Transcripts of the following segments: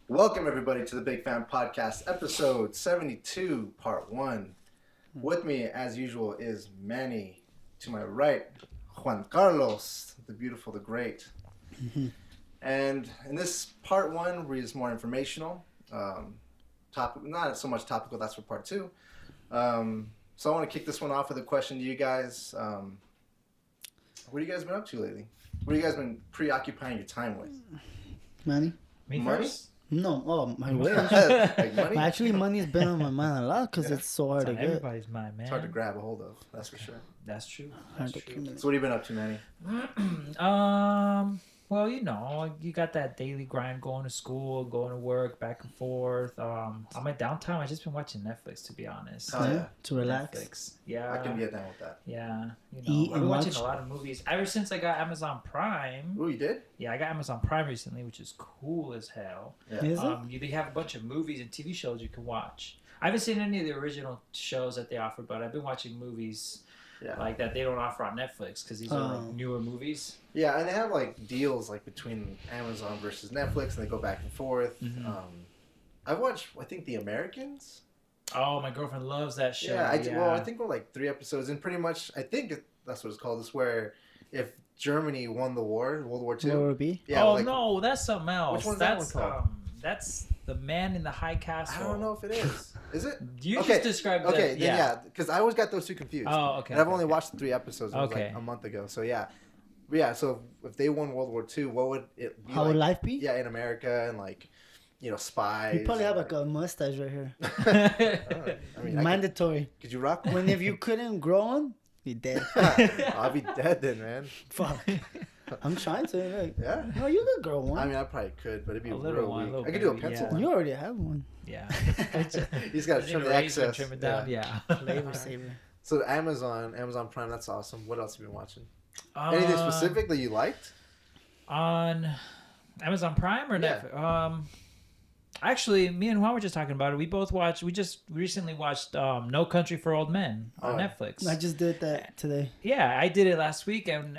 Welcome, everybody, to the Big Fan Podcast, episode 72, part 1. With me, as usual, is Manny. To my right, Juan Carlos, the beautiful, the great. And in this part 1, where it's more informational, topic, not so much topical, that's for part 2. So I want to kick this one off with a question to you guys. What have you guys been up to lately? What have you guys been preoccupying your time with? Money? Me Money? first? No, my wish. Like money? Actually, money's been on my mind a lot because it's so hard It's to on get. everybody's mind, man. It's hard to grab a hold of, that's for sure. That's true. Hard That's to true. accumulate. So what have you been up to, Manny? Well, you know, you got that daily grind, going to school, going to work, back and forth. On my downtime, I've just been watching Netflix, to be honest. Oh, yeah. To relax. Netflix. Yeah. I can get down with that. Yeah. You know, Eat I've been and watching watch. a lot of movies ever since I got Amazon Prime. Oh, you did? Yeah, I got Amazon Prime recently, which is cool as hell. Yeah. Is it? They have a bunch of movies and TV shows you can watch. I haven't seen any of the original shows that they offer, but I've been watching movies like that they don't offer on Netflix because these are like newer movies. Yeah, and they have like deals like between Amazon versus Netflix, and they go back and forth. Mhm. I've watched, I think, The Americans. Oh, my girlfriend loves that show. Yeah, well, I think we're like 3 episodes, and pretty much, I think that's what it's called. It's where if Germany won the war, World War II. What would it be? Yeah, oh like, no, that's something else. Which one's that's that one called? That's The Man in the High Castle. I don't know if it is. Is it? You Okay, just described Okay, that. then yeah, because I always got those two confused. Oh, okay. And I've okay, only okay. watched 3 episodes. It was Okay. like a month ago. So yeah. But yeah, so if they won World War II, what would it be How like? would life be? Yeah, in America, and like, spies. You probably have and, like a mustache right here. I mean, Mandatory. could you rock one? When if you couldn't grow one, you're dead. I'll be dead then, man. Fuck. I'm trying to. Like, Yeah. no, you could grow one. I mean, I probably could, but it'd be A little real one, a weak. little I could do a baby, pencil yeah. one. You already have one. Yeah. You just gotta trim the excess. Trim it down. Yeah. Flavor saver. So Amazon Prime, that's awesome. What else have you been watching? Anything specific that you liked? On Amazon Prime or Yeah. Netflix? Actually, me and Juan were just talking about it. We just recently watched No Country for Old Men on Oh. Netflix. I just did that today. Yeah, I did it last week, and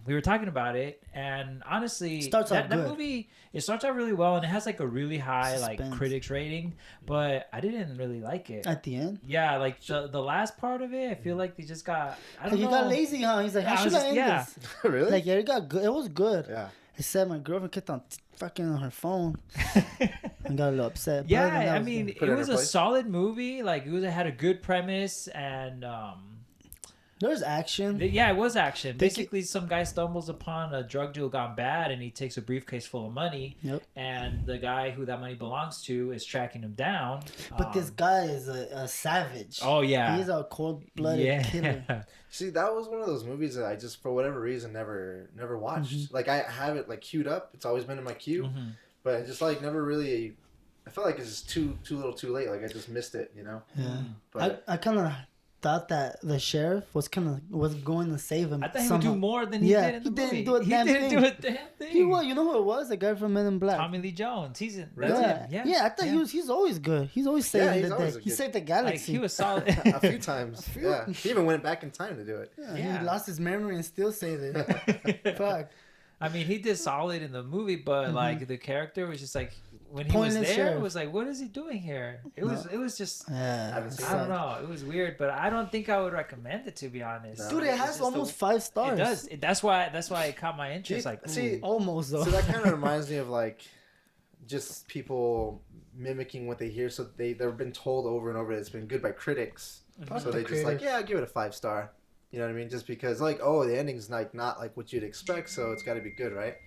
we were talking about it. And honestly, Starts out that good. movie, it starts out really well, and it has like a really high like Suspense. critics rating. But I didn't really like it. At the end. Yeah, like the last part of it, I feel like they just got. I don't He know. got lazy, huh? He's like, Yeah, I how was should I just- end yeah. this? Really? Like, yeah, it got good. It was good. Yeah. Except my girlfriend kept on fucking on her phone. I got a little upset. But other than that, Yeah, I was mean, good. Put it it in was her a place. solid movie. Like it had a good premise, and There's action. yeah, it was action. They Basically, some guy stumbles upon a drug deal gone bad, and he takes a briefcase full of money. Yep. And the guy who that money belongs to is tracking him down. But this guy is a savage. Oh yeah. He's a cold-blooded killer. See, that was one of those movies that I just, for whatever reason, never watched. Mm-hmm. Like, I have it like queued up. It's always been in my queue, Mhm. but I just like never really. I felt like it's just too little, too late. Like I just missed it, you know. Yeah. But I kind of thought that the sheriff was going to save him. I thought he somehow. would do more than he Yeah, did in he the didn't movie. do a he damn didn't thing. do a damn thing. He was. You know who it was? The guy from Men in Black. Tommy Lee Jones. He's in. Really? That's Yeah. him. I thought he's always good. He's always saving he's the always day. a He good- saved the Like galaxy. he was solid. a few times, few. yeah. He even went back in time to do it. Yeah. He lost his memory and still saved it. Fuck. I mean, he did solid in the movie, but like the character was just like when he Pointless was there, sheriff. it was like, what is he doing here? It was just. Yeah. haven't seen I don't know. It was weird, but I don't think I would recommend it, to be honest. No. Dude, it It's has just almost 5 stars. It does. That's why it caught my interest. See- Like, see, ooh. Almost though. So that kind of reminds me of like just people mimicking what they hear. So they've been told over and over that it's been good by critics. Fuck So the they just like, creators. yeah, I'll give it a 5-star. You know what I mean? Just because like, oh, the ending's like not like what you'd expect, so it's got to be good, right?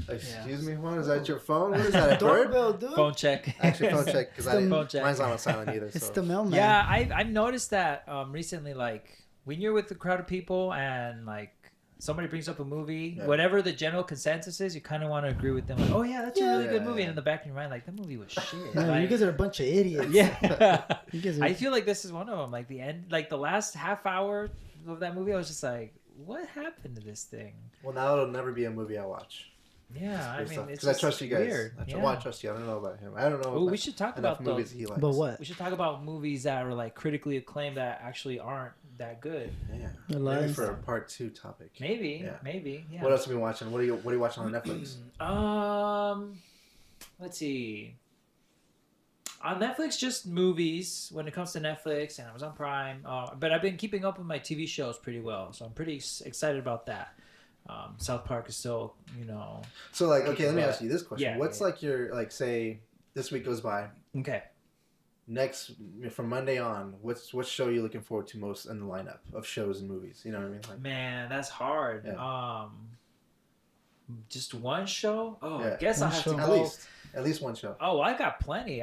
Excuse me, Juan, is that your phone? What is that, a bird? Doorbell, dude. phone check. Actually, phone check because Phone check. mine's not on silent either. It's So. the mailman. Yeah, I've noticed that recently. Like when you're with a crowd of people and like somebody brings up a movie, Yeah. whatever the general consensus is, you kind of want to agree with them. Like, oh yeah, that's a really good Yeah. movie. And in the back of your mind, like that movie was shit. Man, Like, you guys are a bunch of idiots. yeah. You guys are... I feel like this is one of them. Like the end, like the last half hour of that movie, I was just like, what happened to this thing? Well, now it'll never be a movie I watch. Yeah, I mean, it's because I just trust you guys. weird. Well, I trust you. I don't know about him. I don't know. Ooh, we about should talk enough about movies those. he likes. But what? We should talk about movies that are like critically acclaimed that actually aren't that good. Yeah. The Maybe lies. for a part 2 topic. Maybe. Yeah. Maybe. Yeah. What else have you been watching? What are you watching on Netflix? Let's see. On Netflix, just movies when it comes to Netflix and Amazon Prime. But I've been keeping up with my TV shows pretty well, so I'm pretty excited about that. South Park is still, So like, okay, let me ask you this question. Yeah, What's like your, like, say this week goes by, Okay. next from Monday on, what show are you looking forward to most in the lineup of shows and movies? You know what I mean? Like, Man, that's hard. Yeah. Just one show? Oh, Yeah. I guess I One have show. to at go. least one show. Oh, I got plenty.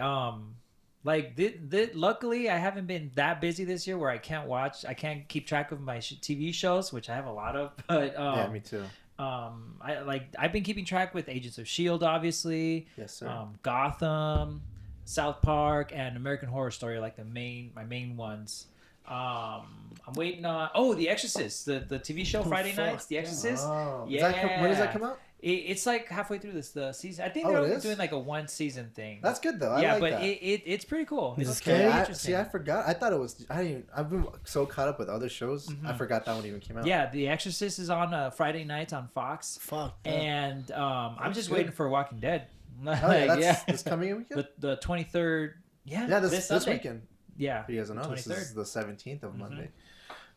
Luckily, I haven't been that busy this year where I can't keep track of my TV shows, which I have a lot of. But Yeah, me too. I've been keeping track with Agents of S.H.I.E.L.D., obviously. Yes, sir. Gotham, South Park, and American Horror Story, like my main ones. I'm waiting on The Exorcist, the TV show Friday nights, The Exorcist. Oh, Yeah. when does that come out? It's like halfway through the season. I think Oh, they're it only is? doing like a one season thing. That's good though. I yeah, like but that. it's pretty cool. Is it It's scary? pretty I interesting. forgot. I thought it was. I've been so caught up with other shows. I forgot that one even came out. Yeah, The Exorcist is on Friday nights on Fox, Fuck. that. and I'm That's just good. waiting for Walking Dead. Oh yeah, that's this coming weekend. the 23rd. Yeah, Yeah, this Sunday. weekend. Yeah, If you guys don't know, this 23rd. is the 17th of Monday.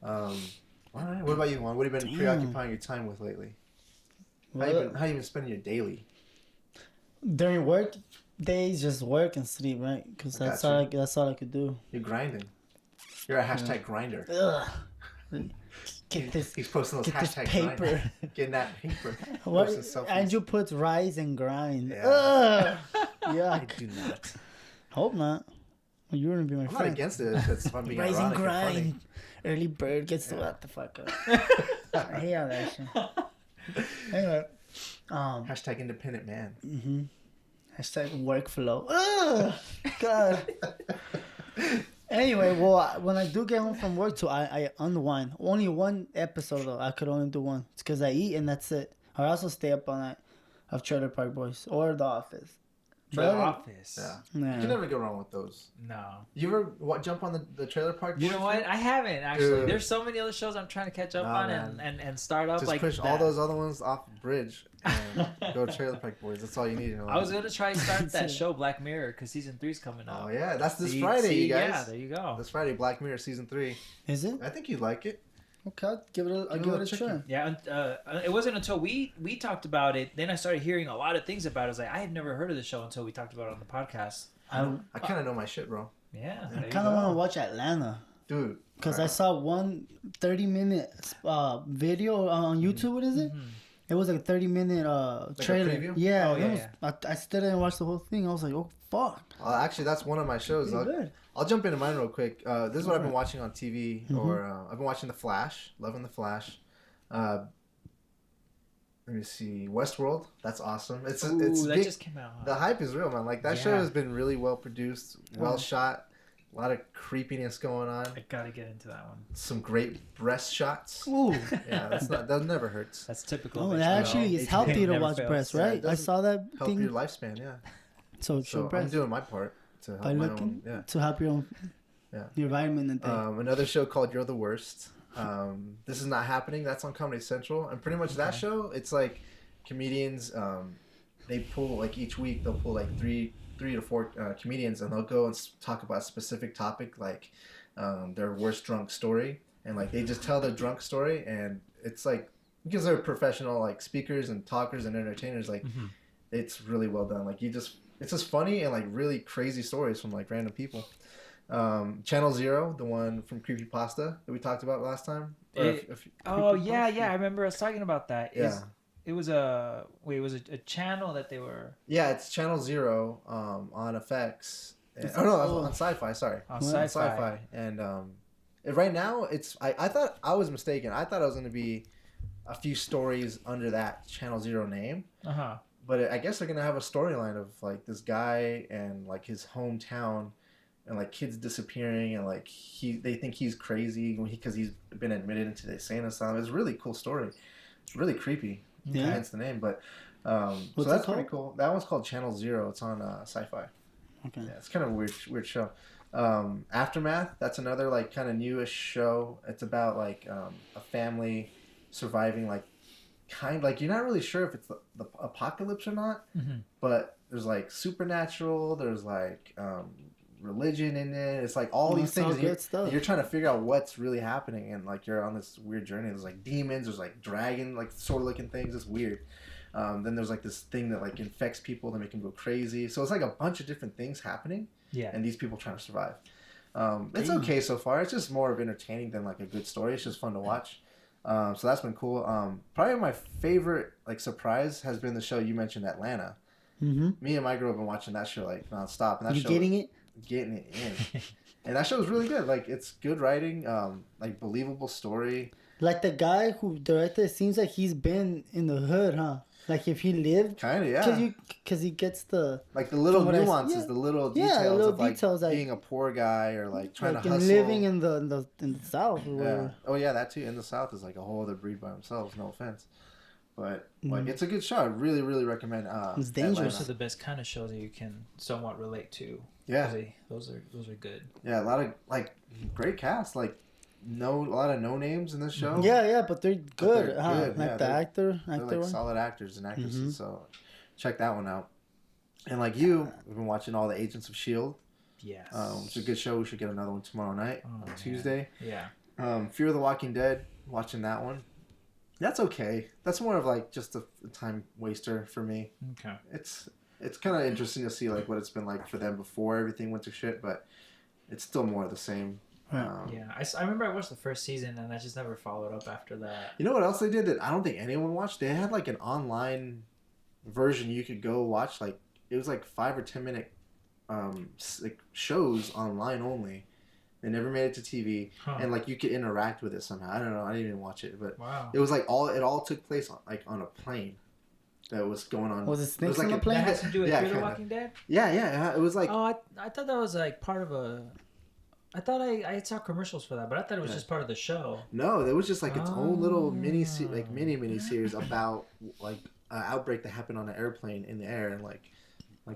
All right. What about you, Juan? What have you been preoccupying your time with lately? How you been spending your daily? During work days, just work and sleep, right? Because that's all I could do. You're grinding. You're a hashtag grinder. Ugh. Get this. He's posting those Get this hashtag paper. grinder. Getting that paper. What? Posting selfies. Andrew puts rise and grind. Yeah. Ugh. I Yuck. do not. Hope not. Well, you wouldn't be my I'm not friend. against it if I'm being Rise and ironic or funny. grind. Early bird gets the what the fuck up. I hate all that shit. Anyway. Hashtag independent man. Mm-hmm. Hashtag workflow. Ugh. God. Anyway, well, when I do get home from work, too, I unwind. Only one episode, though. I could only do one. It's because I eat and that's it. I also stay up all night of Trailer Park Boys or The Office. The Office. Yeah. Yeah. You can never go wrong with those. No. You ever jump on the Trailer Park? You know Boys what? thing? I haven't actually. Dude. There's so many other shows I'm trying to catch up Nah, on man. and start up Just like push that. all those other ones off the bridge and go Trailer Park Boys. That's all you need. I was gonna try to start that show Black Mirror because season 3's coming out. Oh yeah, that's this See- Friday, see, you guys. Yeah, there you go. This Friday, Black Mirror season 3. Is it? I think you'd like it. Okay, I'll give it a try. Yeah, it wasn't until we talked about it. Then I started hearing a lot of things about it. I was like, I had never heard of the show until we talked about it on the podcast. I kind of know my shit, bro. Yeah, I kind of want to watch Atlanta. Dude. Because I saw one 30-minute video on YouTube. What is it? Mm-hmm. It was like a 30-minute a trailer. preview? Yeah, Oh, it was, I still didn't watch the whole thing. I was like, oh, fuck. Actually, that's one of my shows. Pretty good. I'll jump into mine real quick. This is what I've been watching on TV, or I've been watching The Flash. Loving The Flash. Let me see. Westworld. That's awesome. It's Ooh, that big. just came out. Huh? The hype is real, man. Like that show Yeah. has been really well produced, well shot. A lot of creepiness going on. I gotta get into that one. Some great breast shots. Ooh. Yeah, that never hurts. That's typical. Oh, of that HBO. actually is HBO healthy to never watch fails. breasts, Yeah, it right? I doesn't saw that Help thing. your lifespan, yeah. So So I'm breasts. doing my part to help By my looking own. Yeah. to help your own Yeah. your vitamin and thing. Another show called You're the Worst. This is not happening. That's on Comedy Central, and pretty much that show. It's like comedians. They pull like each week. They'll pull like three to four comedians, and they'll go and talk about a specific topic, like their worst drunk story, and like they just tell their drunk story, and it's like because they're professional like speakers and talkers and entertainers. Like it's really well done. Like it's just funny and like really crazy stories from like random people. Channel Zero, the one from Creepypasta that we talked about last time. Oh yeah, I remember us talking about that. Yeah. It was a channel that they were Yeah, it's Channel Zero on FX. On Sci-Fi. Sorry, on Well, Sci-Fi. And right now it's I thought I was mistaken. I thought it was going to be a few stories under that Channel Zero name. But I guess they're gonna have a storyline of like this guy and like his hometown, and like kids disappearing, and like they think he's crazy because he's been admitted into the insane asylum. It's a really cool story. It's really creepy. Yeah. Hence the name. But so What's that's it called? pretty cool. That one's called Channel Zero. It's on Sci-Fi. Okay. Yeah, it's kind of a weird show. Aftermath. That's another like kind of newish show. It's about like a family surviving like like you're not really sure if it's the apocalypse or not, but there's like supernatural. There's like religion in it. It's like all these things. You're trying to figure out what's really happening, and like you're on this weird journey. There's like demons. There's like dragon like sort of looking things. It's weird. Then there's like this thing that like infects people that make them go crazy. So it's like a bunch of different things happening. Yeah. And these people trying to survive. It's okay so far. It's just more of entertaining than like a good story. It's just fun to watch. So that's been cool. Probably my favorite like surprise has been the show you mentioned, Atlanta. Me and my girl have been watching that show like nonstop. And that you getting it? Getting it in. And that show is really good. Like it's good writing, like believable story. Like the guy who directed, it seems like he's been in the hood, huh? Like if he lived, kind of, yeah. Because he gets the like the little nuances, the little details little of like details, being a poor guy or like trying like to hustle. living in the South. Or yeah. Oh yeah, that too. In the South is like a whole other breed by themselves. No offense, but like it's a good show. I really, really recommend. It's dangerous. Those are the best kind of shows that you can somewhat relate to. Yeah, those are good. Yeah, a lot of like great cast. Like a lot of no names in this show. Yeah, but they're good. Good. Like yeah, the actor like solid actors and actresses. So check that one out. And like you, we've been watching all the Agents of S.H.I.E.L.D. Yes. It's a good show. We should get another one tomorrow night on Tuesday. Yeah. Fear of the Walking Dead. Watching that one. That's okay. That's more of like just a time waster for me. Okay. It's kind of interesting to see like what it's been like for them before everything went to shit, but it's still more of the same. I remember I watched the first season and I just never followed up after that. You know what else they did that I don't think anyone watched? They had like an online version you could go watch. Like it was like 5 or 10 minute like shows online only. They never made it to TV, and like you could interact with it somehow. I don't know. I didn't even watch it, but it was like it all took place on a plane. That was going on. Was it snakes like on the plane? That has to do with Fear the Walking Dead? Yeah. It was like. Oh, I thought that was like part of a. I thought I saw commercials for that, but I thought it was just part of the show. No, it was just like its own little mini series about like an outbreak that happened on an airplane in the air and like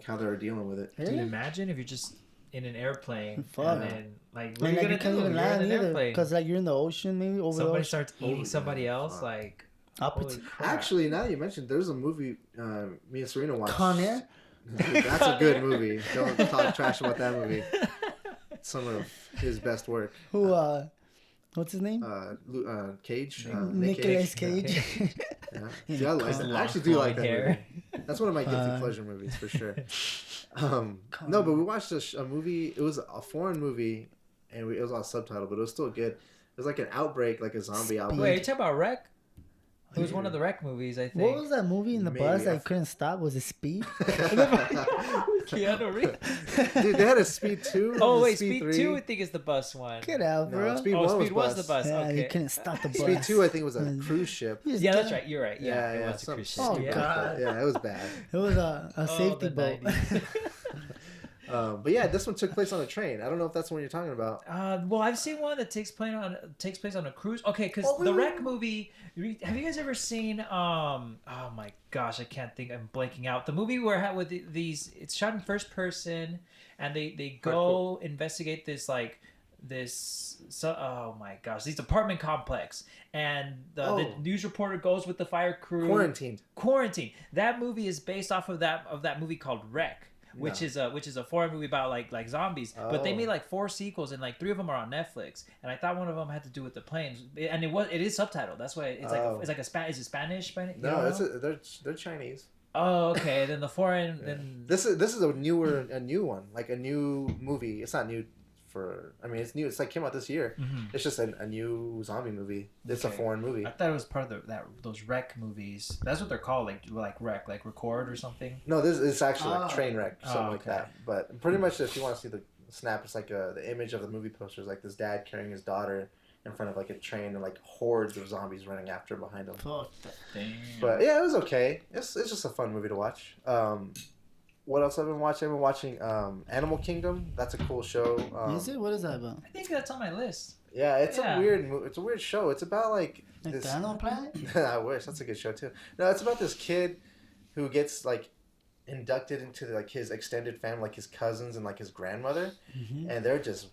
how they were dealing with it. Dude, imagine if you're just in an airplane and then like what are you gonna do? You're in an airplane because like you're in the ocean maybe over somebody the starts eating somebody else like. Holy crap. Actually, now that you mentioned, there's a movie me and Serena watched. Con Air? That's a good movie. Don't talk trash about that movie. Some of his best work. Who? What's his name? Cage. Nicolas Cage. Yeah. I actually do like that movie. That's one of my guilty pleasure movies for sure. No, but we watched a movie. It was a foreign movie, and it was all subtitled, but it was still good. It was like an outbreak, like a zombie outbreak. Wait, you talking about Wreck? It was one of the Wreck movies, I think. What was that movie in the bus that couldn't stop? Was it Speed? Keanu Reeves. Dude, they had a Speed 2. Oh, wait, Speed 2 I think is the bus one. Get out, bro. No, Speed 1 was the bus. Yeah, okay. you couldn't stop the bus. Speed 2, I think, was a cruise ship. Yeah, that's right. You're right. Yeah, it was a cruise ship. Oh, God. Yeah, it was bad. It was a safety boat. But yeah, this one took place on a train. I don't know if that's the one you're talking about. Well, I've seen one that takes place on a cruise. Okay, because the Wreck movie. Have you guys ever seen? Oh my gosh, I can't think. I'm blanking out. The movie where with these, it's shot in first person, and they go investigate this like this. So oh my gosh, this apartment complex, and the news reporter goes with the fire crew. Quarantine. That movie is based off of that movie called Wreck. Which is a foreign movie about like zombies, but they made like 4 sequels and like 3 of them are on Netflix. And I thought one of them had to do with the planes, and it is subtitled. That's why it's like is it Spanish? No, they're Chinese. Oh, okay. Then the foreign then this is a new one, like a new movie. It's not new it's new. It's like came out this year. Mm-hmm. It's just a new zombie movie. It's a foreign movie. I thought it was part of those Wreck movies. That's what they're called, like Wreck, like record or something. No, this is actually like train wreck, something like that. But pretty much, if you want to see the snap, it's like the image of the movie poster is like this dad carrying his daughter in front of like a train and like hordes of zombies running after behind him. Damn. But yeah, it was okay. It's just a fun movie to watch. What else I've been watching? I've been watching Animal Kingdom. That's a cool show. Is it? What is that about? I think that's on my list. Yeah, it's a weird show. It's about like this. The Animal Planet? I wish. That's a good show too. No, it's about this kid who gets like inducted into like his extended family, like his cousins and like his grandmother, Mm-hmm. and they're just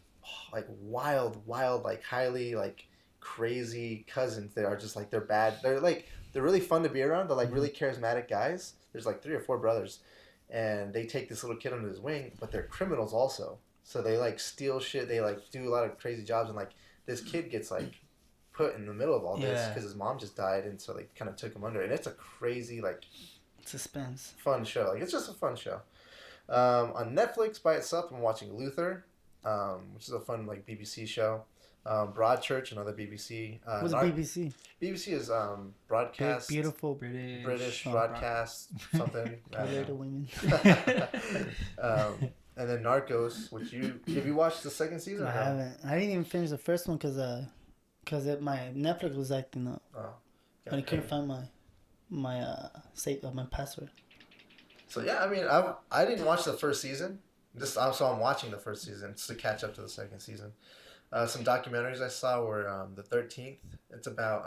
like wild, like highly like crazy cousins. They are just like they're bad. They're really fun to be around. They're like really charismatic guys. There's like 3 or 4 brothers, and they take this little kid under his wing, but they're criminals also. So they like steal shit. They like do a lot of crazy jobs, and like this kid gets like put in the middle of all this Yeah. because his mom just died, and so they kind of took him under. And it's a crazy like Suspense. fun show. Like it's just a fun show. On Netflix by itself, I'm watching Luther, which is a fun like BBC show. Broadchurch, another BBC. What's BBC? BBC is Big, broadcast. beautiful British Oh. broadcast something. I don't little know. women. And then Narcos, which have you watched the second season? I or no? haven't. I didn't even finish the first one because my Netflix was acting up. Oh, And I couldn't find my password. So yeah, I mean, I didn't watch the first season. So I'm watching the first season just to catch up to the second season. Some documentaries I saw were the 13th. It's about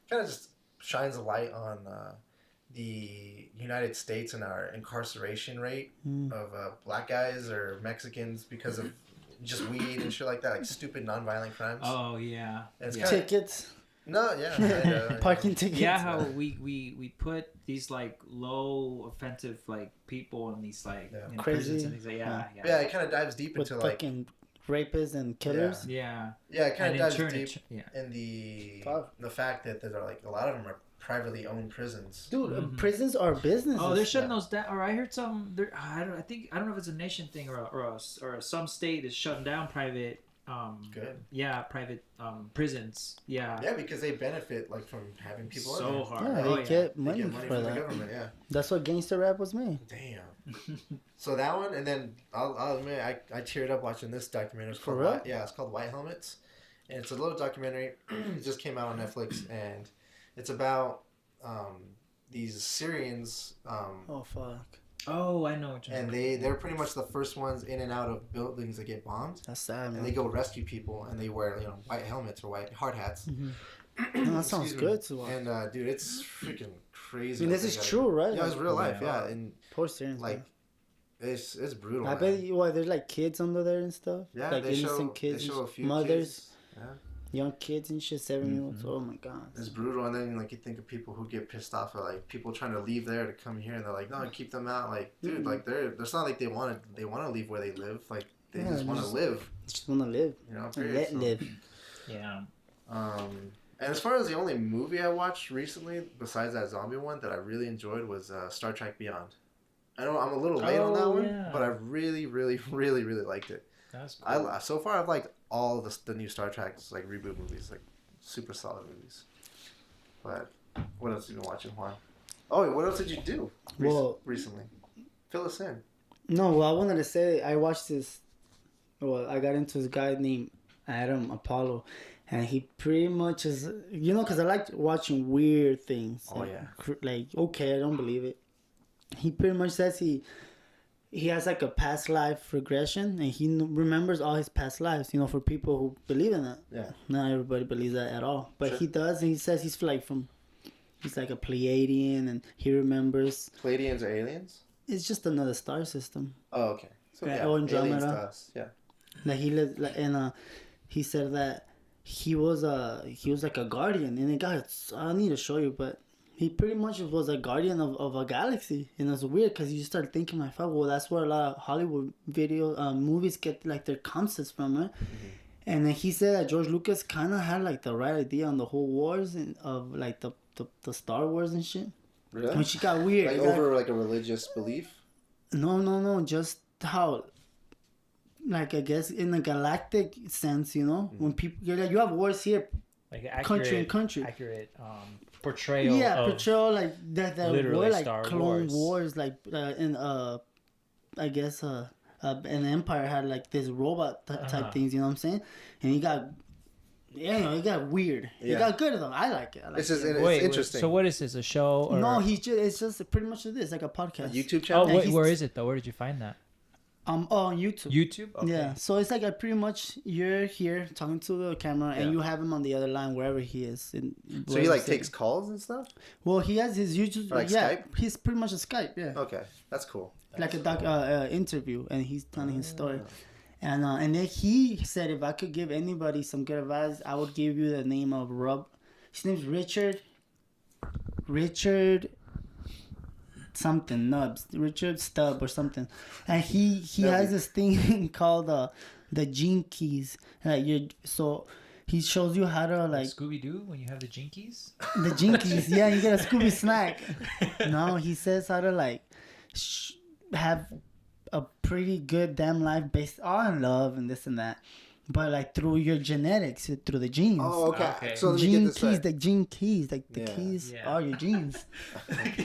kind of just shines a light on the United States and our incarceration rate of black guys or Mexicans because of just weed and shit like that, like stupid nonviolent crimes. Oh yeah. And it's Yeah. kinda, Tickets. no, yeah, Parking tickets. Yeah, how we put these like low offensive like people in these like Yeah. in Crazy. prisons and things like yeah. yeah. It kind of dives deep With into like fucking rapists and killers. Yeah. it kind And of in dives turn, deep yeah. in the Fuck. fact that there are like a lot of them are privately owned prisons. Dude, Mhm. prisons are businesses. Oh, they're shutting those down. Or I heard some. I don't know if it's a nation thing or some state is shutting down private. Good. Yeah, private prisons. Yeah. Yeah, because they benefit like from having people in So there. hard. Yeah, Oh, they yeah. get They money get money for from the that. government. Yeah. That's what gangster rap was made. Damn. So that one, and then I'll admit I teared up watching this documentary. It's For called real? it's called White Helmets, and it's a little documentary. It just came out on Netflix, and it's about these Syrians, Oh fuck, Oh, I know what you're and they're pretty much the first ones in and out of buildings that get bombed, that's sad, and man. they go rescue people, and they wear white helmets or white hard hats. No, that sounds Excuse me. good to watch. And dude, it's freaking crazy. I mean, this what is they gotta true, do. right? Yeah, it's real life. Yeah. Yeah, and Poor Syrians, like man. it's brutal. I man. bet you, there's like kids under there and stuff. Yeah, like they show kids, a few mothers, kids. Yeah, young kids and shit, 7-year-olds. Oh my god. it's brutal. And then like you think of people who get pissed off at like people trying to leave there to come here, and they're like, no, keep them out. Like, dude, like it's not like they want to leave where they live. Like they Yeah, just want to just- live. Just wanna live. You know, And period. let So, live. Yeah. And as far as the only movie I watched recently, besides that zombie one that I really enjoyed, was Star Trek Beyond. I know I'm a little late on that Oh, one, yeah. but I really, really, really, really liked it. That's cool. So far I've liked all the new Star Trek's like reboot movies, like super solid movies. But what else have you been watching, Juan? Oh, wait, what else did you do recently? Fill us in. No, well, I wanted to say I watched this. Well, I got into this guy named Adam Apollo, and he pretty much is, because I like watching weird things. Oh, yeah. Like, okay, I don't believe it. He pretty much says he has like a past life regression, and he remembers all his past lives. For people who believe in that. Yeah. Not everybody believes that at all, but Sure. he does. And he says he's like a Pleiadian, and he remembers. Pleiadians or aliens? It's just another star system. Oh, okay. So Yeah, yeah, or aliens Andromeda. to us. Yeah. Like he lived, and he said that he was like a guardian, and I need to show you, but he pretty much was a guardian of a galaxy, and it's weird because you start thinking like, well, that's where a lot of Hollywood movies get like their concepts from, right? Mm-hmm. And then he said that George Lucas kind of had like the right idea on the whole wars and of like the Star Wars and shit, Really? which got weird. Like It got- over like a religious belief? No, just how, like, I guess in a galactic sense, when people, you have wars here, Like accurate, country and country. accurate portrayal. Yeah, of, portrayal like that literally were like Star Clone Wars. Wars, like in I guess an Empire had like this robot type things, you know what I'm saying? And he got. Yeah, it got weird. Yeah. It got good though. I like it. It's Wait, interesting. So what is this? A show? Or... No, it's just pretty much this, like a A podcast. YouTube Oh, channel? and wait, he's- where is it though? Where did you find that? on YouTube. YouTube. Okay. Yeah, so it's like pretty much you're here talking to the camera, and Yeah. you have him on the other line wherever he is. So he like takes calls and stuff. Well, he has his YouTube. Or like yeah, Skype? he's pretty much a Skype. Yeah, Okay, that's cool. like a interview, and he's telling his story. And then he said, if I could give anybody some good advice, I would give you the name of Rob. His name's Richard something Nubs, Richard Stubb or something, and he has this thing called the gene keys. So he shows you how to like Scooby Doo when you have the jinkies. the gene keys. Yeah, you get a Scooby snack. No, he says how to like have a pretty good damn life based on love and this and that, but like through your genetics, through the genes. Oh, okay. Okay. So let me get Gene this keys, right. the gene keys, like the Yeah. keys Yeah. are your genes,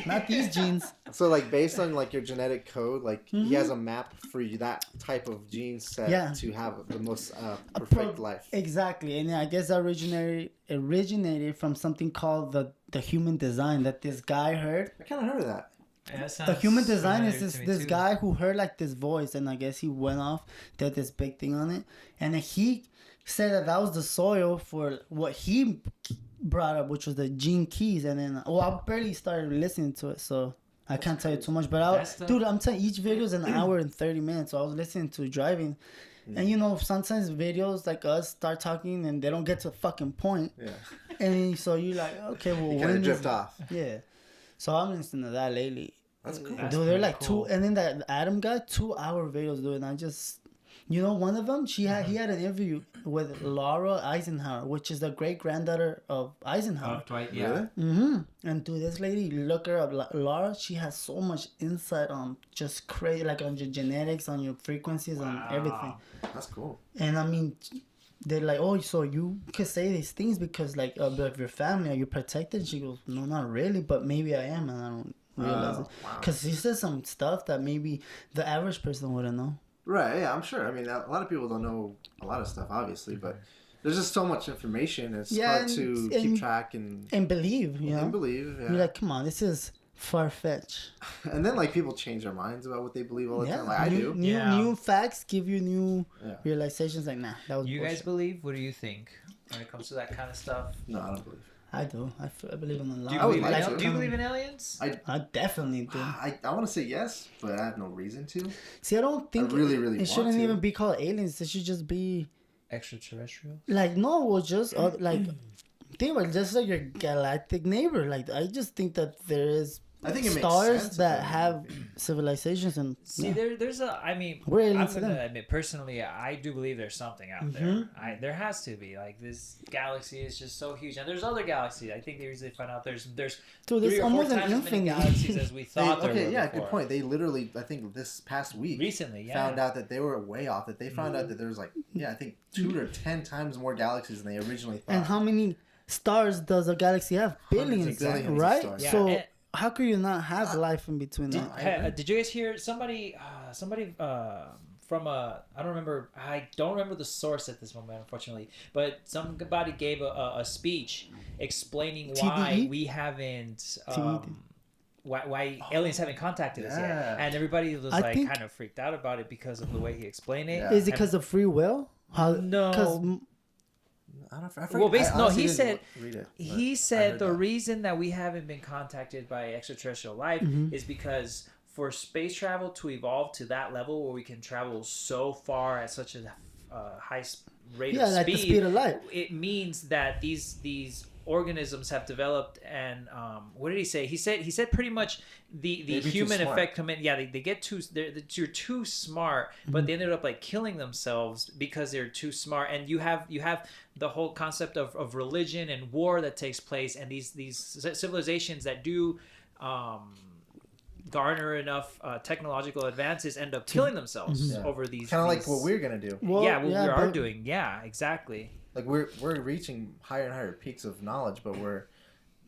not these genes. So like based on like your genetic code, like he has a map for you that type of gene set Yeah. to have the most perfect life. Exactly, and I guess that originated from something called the human design that this guy heard. I kind of heard of that. Yeah, The human design is familiar to me this too. guy who heard like this voice, and I guess he went off, did this big thing on it, and then he said that was the soil for what he brought up, which was the gene keys. And then I barely started listening to it, so I can't tell you too much. But dude, I'm telling you, each video is an hour and 30 minutes, so I was listening to driving. And you know, sometimes videos like us start talking and they don't get to a fucking point, Yeah. and so you're like, okay, well, You kind when of is drift off. yeah. So I'm listening to that lately. That's cool. That's Dude, they're pretty like cool. two, and then that Adam guy, 2-hour videos, dude. And I just, you know, one of them, he had an interview with Laura Eisenhower, which is the great granddaughter of Eisenhower. Dwight, yeah. Really? Mm-hmm. And dude, this lady, look her up, Laura. She has so much insight on just crazy, like on your genetics, on your frequencies, on everything. That's cool. And I mean, they're like, oh, so you could say these things because like of your family, are you protected? She goes, no, not really, but maybe I am, and I don't realize it. Wow. Because she says some stuff that maybe the average person wouldn't know. Right, yeah, I'm sure. I mean, a lot of people don't know a lot of stuff, obviously, but there's just so much information. It's hard to keep track and believe, you know? and believe. Yeah. You're like, come on, this is far-fetched. And then, like, people change their minds about what they believe all the Yeah, time. Like, I do. New facts give you new Yeah. realizations. Like, nah, that was You bullshit. guys believe? What do you think when it comes to that kind of stuff? No, I don't believe. I do. I believe in a lot. Do you, I would believe, like in, to. do you believe in aliens? I definitely do. I want to say yes, but I have no reason to. See, I don't think really, really it want shouldn't to. even be called aliens. It should just be Extraterrestrial? like no, well, just like think about it, just like your galactic neighbor. Like I just think that there is I think it makes stars sense that if it- have civilizations and See, yeah. there's a. I mean, We're I'm aliens to gonna them. admit personally, I do believe there's something out there. There has to be. Like this galaxy is just so huge, and there's other galaxies. I think they usually find out there's Dude, three it's or four almost an times as many infinite. galaxies as we thought there okay, were yeah, before. good point. They literally, I think this past week, Recently, yeah. found out that they were way off. That they found out that there was like, I think 2 or 10 times more galaxies than they originally thought. And how many stars does a galaxy have? Billions, and billions of right? stars. Yeah, So and- how could you not have life in between Did, that? did you guys hear somebody from a I don't remember the source at this moment, unfortunately, but somebody gave a speech explaining why TDE? we haven't TDE. why aliens haven't contacted us yet, Yeah. and everybody was I like think- kind of freaked out about it because of the way he explained it. Yeah. Is it because of free will? No. 'cause I forget. Well, I honestly he didn't said read it, but he I said heard the that. reason that we haven't been contacted by extraterrestrial life Mm-hmm. is because for space travel to evolve to that level where we can travel so far at such a high rate yeah, of like the speed of light. it means that these organisms have developed, and what did he say? He said pretty much the They'd be too human smart. effect come in. Yeah, they get you're too smart, but they ended up like killing themselves because they're too smart. And you have the whole concept of religion and war that takes place, and these civilizations that do garner enough technological advances end up killing themselves Yeah. over these Kind of like these- what we're gonna do. Well, yeah, what we are but- doing. Yeah, exactly. Like we're reaching higher and higher peaks of knowledge, but we're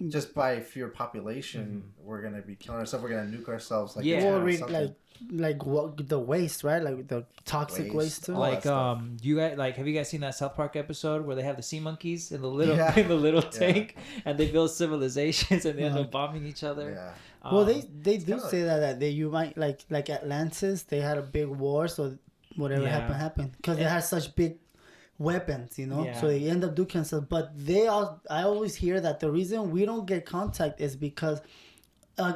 just by fear population, we're gonna be killing ourselves. We're gonna nuke ourselves. Like, Yeah. it's Well, something. like what the waste, right? Like the toxic waste too. all that Like stuff. you guys have you guys seen that South Park episode where they have the sea monkeys in the little Yeah. in the little tank and they build civilizations and they end up bombing each other? Yeah. Well, they do kinda say that you might like Atlantis. They had a big war, so whatever Yeah. happened because they had such big weapons, you know. Yeah. So they end up doing stuff. But I always hear that the reason we don't get contact is because.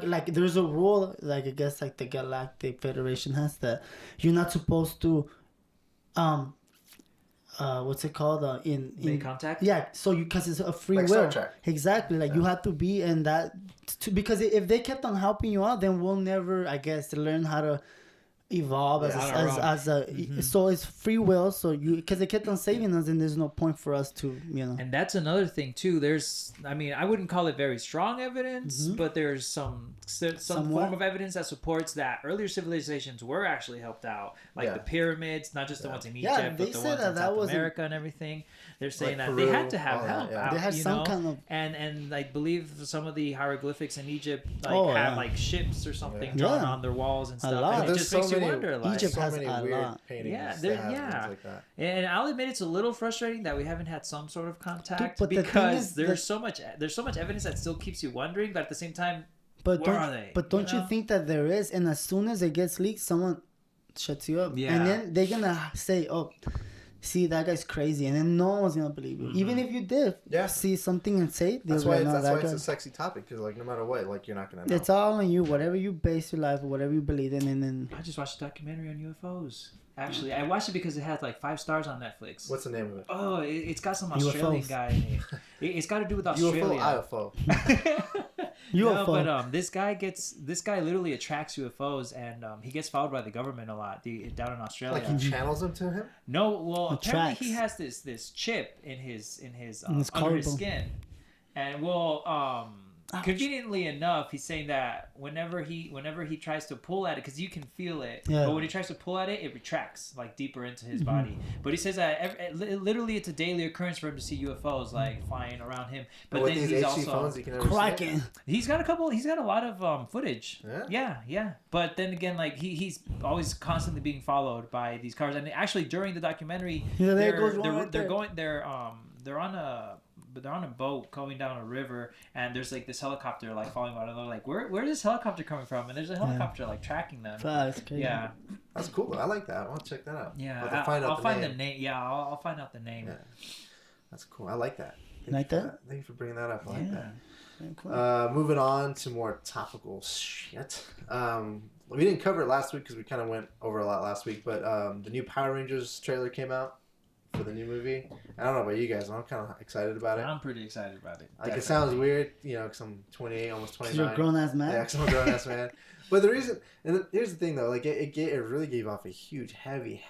Like there's a rule, like I guess like the Galactic Federation has that you're not supposed to, what's it called? In contact. Yeah, so because it's a free Like will. Star Trek. Exactly, like you have to be in that because if they kept on helping you out, then we'll never, I guess, learn how to evolve as a so it's free will, so you because they kept on saving us and there's no point for us to, you know. And that's another thing too. There's, I mean, I wouldn't call it very strong evidence, but there's some form of evidence that supports that earlier civilizations were actually helped out, like the pyramids, not just the ones in Egypt, but the ones in South America and everything. They're saying like that Peru, they had to have all help that, out, They had you some know? kind of and I believe some of the hieroglyphics in Egypt have like ships or something drawn on their walls and stuff. lot. And it There's just makes so you many- wonder, like, Egypt so has many a weird lot. paintings. Yeah, that they're- have yeah. things like that. and I'll admit it's a little frustrating that we haven't had some sort of contact but the thing because is there's so much evidence that still keeps you wondering, but at the same time, But where don't, are they? But don't you, know? think that there is? And as soon as it gets leaked, someone shuts you up. Yeah. And then they're going to say, oh, see, that guy's crazy. And then no one's going to believe you. Even if you did see something and say it, That's they'll why, be like, that's "No, why that it's guy-" a sexy topic, because like no matter what, like you're not gonna know. It's all on you. Whatever you base your life, whatever you believe in. And then I just watched a documentary on UFOs. Actually, I watched it because it had like 5 stars on Netflix. What's the name of it? Oh, it's got some Australian UFOs. guy in it. It's got to do with Australia. UFO. No, but this guy literally attracts UFOs, and he gets followed by the government a lot down in Australia. Like he channels them to him. No, well, apparently Attracts. he has this chip in his under his collarbone. skin, and conveniently enough, he's saying that whenever he tries to pull at it, because you can feel it, but when he tries to pull at it, it retracts like deeper into his body. But he says that literally it's a daily occurrence for him to see UFOs like flying around him. But with then these he's HC also phones, you can never see it. cracking. He's got a lot of footage. Yeah. But then again, like he's always constantly being followed by these cars. And actually, during the documentary, Yeah, there goes one right there. they're on a boat going down a river, and there's like this helicopter like following around. And they're like, where's this helicopter coming from? And there's a helicopter like tracking them. That's crazy. Yeah, That's cool. I like that. I want to check that out. yeah. I'll find out I'll find the name. Yeah, I'll find out the name. Yeah. That's cool. I like that. Like that? Thank you for bringing that up. I like that. Very cool. Moving on to more topical shit. We didn't cover it last week because we kind of went over a lot last week, but the new Power Rangers trailer came out for the new movie. I don't know about you guys, but I'm kind of excited about it. I'm pretty excited about it. Like, it sounds weird, you know, because I'm 28, almost 29. You're a grown ass man. Yeah, because I'm a grown ass man. But the reason, and here's the thing though, like it really gave off a huge, heavy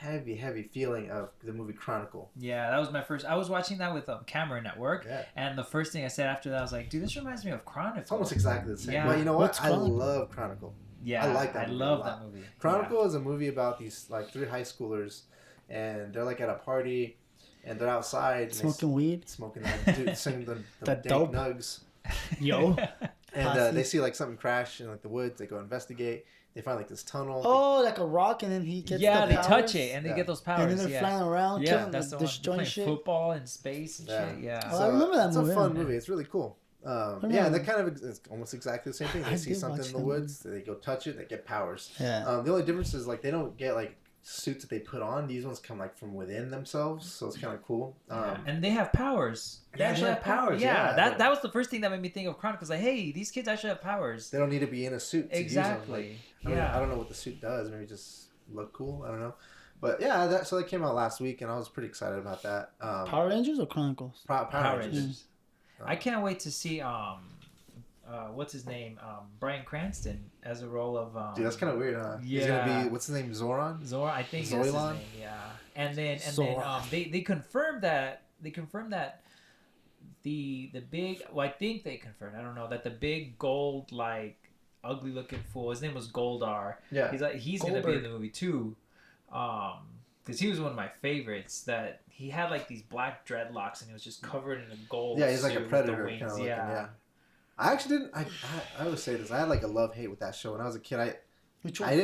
feeling of the movie Chronicle. Yeah, that was my first. I was watching that with Cameron at work, and the first thing I said after that, I was like, "Dude, this reminds me of Chronicle." It's almost exactly the same. Yeah. But you know what? What's I Chronicle? love Chronicle. Yeah, I like that I movie love a lot. that movie. Chronicle is a movie about these like 3 high schoolers, and they're like at a party, and they're outside and Smoking weed. smoking that, dude, singing the That dank dope. nugs. Yo. And they see like something crash in like the woods. They go investigate. They find like this tunnel. Oh, like a rock, and then he gets Yeah, the they powers, touch it and they Yeah. get those powers. and then they're flying around, Yeah, killing, that's the like, one. destroying Playing shit. football in space and Yeah. shit. Yeah. Oh, I remember that it's movie. a fun movie. It's really cool. Yeah, remember. they kind of it's almost exactly the same thing. They I see did something watch in the that woods, they go touch it, they get powers. Yeah. The only difference is like they don't get like suits that they put on. These ones come like from within themselves, so it's kind of cool. And they have powers. They Yeah, actually they have have powers. powers, Yeah, yeah. that was the first thing that made me think of Chronicles. Like, hey, these kids actually have powers. They don't need to be in a suit to Exactly. use them. Like, I don't know what the suit does. Maybe just look cool. I don't know. But yeah, so that came out last week, and I was pretty excited about that. Power Rangers or Chronicles? Power Rangers. I can't wait to see what's his name, Bryan Cranston as a role of Dude, that's kind of weird, huh? Yeah. He's gonna be what's his name? Zoran. Zora, I think that's his Zoilan? name. Yeah, and then Zora. they confirmed that the big, well, I think they confirmed, I don't know, that the big gold like ugly looking fool, his name was Goldar. Yeah. He's gonna be in the movie too, because he was one of my favorites. That he had like these black dreadlocks and he was just covered in a gold. Yeah, he's like a suit with predator the kind wings. of looking. Yeah. I actually didn't. I always say this. I had like a love hate with that show when I was a kid. Which one? I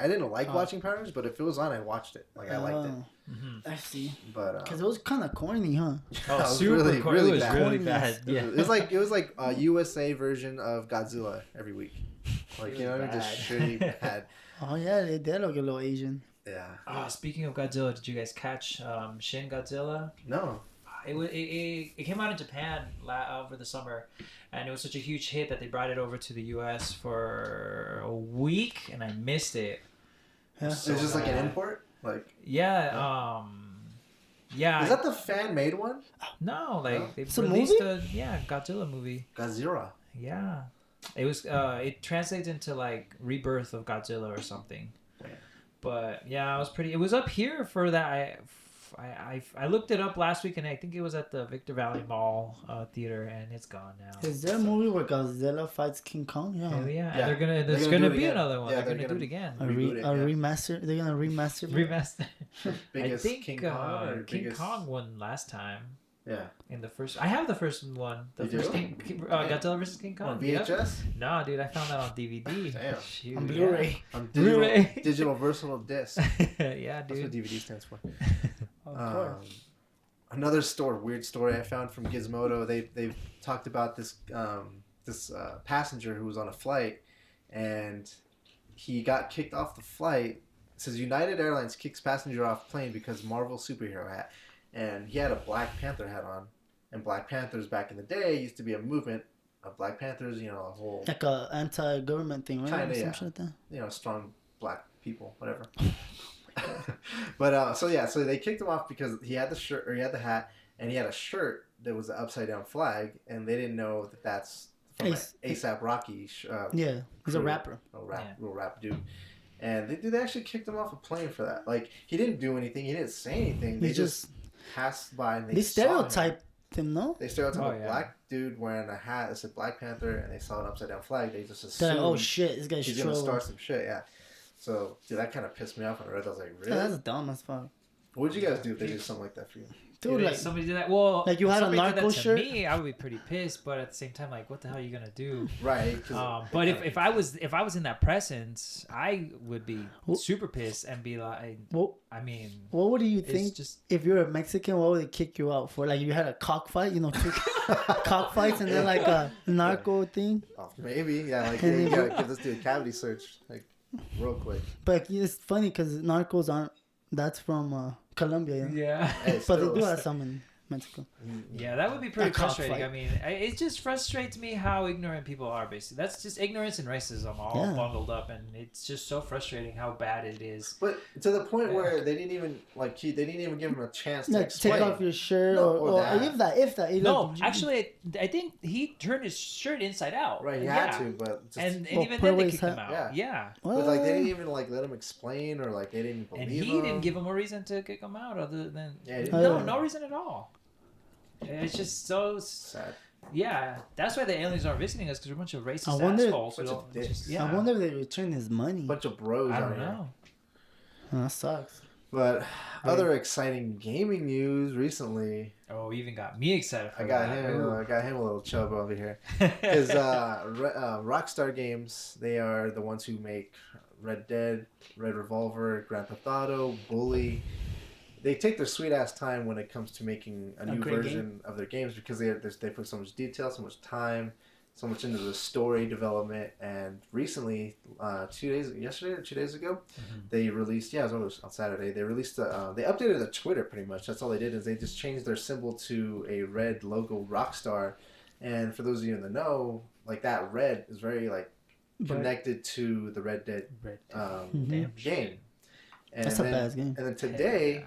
didn't like watching Power Rangers, but if it was on, I watched it. Like I liked it. I see. But Because it was kind of corny, huh? Oh, it was super really, cool. really It was bad. really bad. Yeah. It was like a USA version of Godzilla every week. Like, you know what I mean? Just bad. shitty bad. Oh yeah, they did look a little Asian. Yeah. Oh, speaking of Godzilla, did you guys catch Shin Godzilla? No. It came out in Japan over the summer, and it was such a huge hit that they brought it over to the U.S. for a week, and I missed it. Yeah. It's just like an import? Like Yeah. Yeah. Is that the fan made one? No, like No? they It's a released movie? a Godzilla movie. Godzilla. Yeah. It was it translates into like Rebirth of Godzilla or something. Yeah. But yeah, it was up here for that. I looked it up last week, and I think it was at the Victor Valley Mall theater, and it's gone now. Is there a movie where Godzilla fights King Kong? Yeah. Hell yeah. Yeah. And there's gonna gonna do it be again. another one. Yeah, they're gonna do it again. Reboot it, A remaster. They're gonna remaster. it? Remaster. Biggest I think King Kong or King biggest... Kong won last time. Yeah. In the first, I have the first one. The You first do? Godzilla vs King Kong. On Yep. VHS? No, dude, I found that on DVD. Damn. Shoot, On yeah. Blu-ray. On Blu-ray. digital versatile disc. Yeah, That's what dude. DVD stands for. Of course. Another weird story I found from Gizmodo. They've talked about this passenger who was on a flight, and he got kicked off the flight. It says United Airlines kicks passenger off plane because Marvel superhero hat, and he had a Black Panther hat on. And Black Panthers back in the day used to be a movement of Black Panthers. You know, a whole Like a anti-government thing, right? Kinda, Or some yeah. shit like that. Strong Black people, whatever. But so they kicked him off because he had the shirt, or he had the hat, and he had a shirt that was an upside down flag, and they didn't know that that's from ASAP Rocky. Yeah, he's a crew, rapper. real rap dude. And they actually kicked him off a plane for that. Like, he didn't do anything, he didn't say anything. They just passed by and They saw him. stereotyped him, no? They stereotyped a yeah. black dude wearing a hat that said Black Panther, and they saw an upside down flag. They just They're assumed like, oh shit, this guy's he's gonna trolling. start some shit. Yeah. So, dude, that kind of pissed me off when I read that. I was like, really? Yeah, that's dumb as fuck. What would you guys do if they did something like that for you? Dude, If like, somebody did that, well, like you had a somebody did that narco to shirt? Me, I would be pretty pissed. But at the same time, like, what the hell are you gonna do? Right. But if I was in that presence, I would be super pissed and be like, what, I mean, what would you it's think just if you're a Mexican? What would they kick you out for? Like you had a cockfight, two cockfights, and then like a narco thing. Oh, maybe, yeah. Like, you gotta give this dude a cavity search, like, real quick. But it's funny because narcos aren't. That's from Colombia, yeah. yeah. Hey, But they still, do have some in Mexico. Yeah, that would be pretty A frustrating. cockfight. I mean, it just frustrates me how ignorant people are, basically. That's just ignorance and racism all Yeah. bundled up, and it's just so frustrating how bad it is. But to the point where they didn't even they didn't even give him a chance to Like explain. take off your shirt No, or that. if that. No, actually, I think he turned his shirt inside out. Right, he yeah. had to, but just, And Well, even put then they away kicked his him hat. out. Yeah. but like they didn't even like let him explain, or like they didn't believe And him. he didn't give him a reason to kick him out other than Yeah, he didn't. no reason at all. It's just so Sad. yeah. That's why the aliens aren't visiting us, because we're a bunch of racist I wonder- assholes. who Bunch of don't- dicks. just- yeah. I wonder if they return his money. Bunch of bros I out don't here. know. That sucks. But other exciting gaming news recently. Oh, you even got me excited for I got that. him a little chub over here. Because Rockstar Games, they are the ones who make Red Dead, Red Revolver, Grand Theft Auto, Bully. They take their sweet ass time when it comes to making a new great version of their games, because they put so much detail, so much time, so much into the story development. And recently, 2 days ago, they released, it was on Saturday, they released they updated the Twitter pretty much. That's all they did, is they just changed their symbol to a red logo, Rockstar. And for those of you in the know, like, that red is very like connected to the Red Dead game. And That's a bad game. And then today,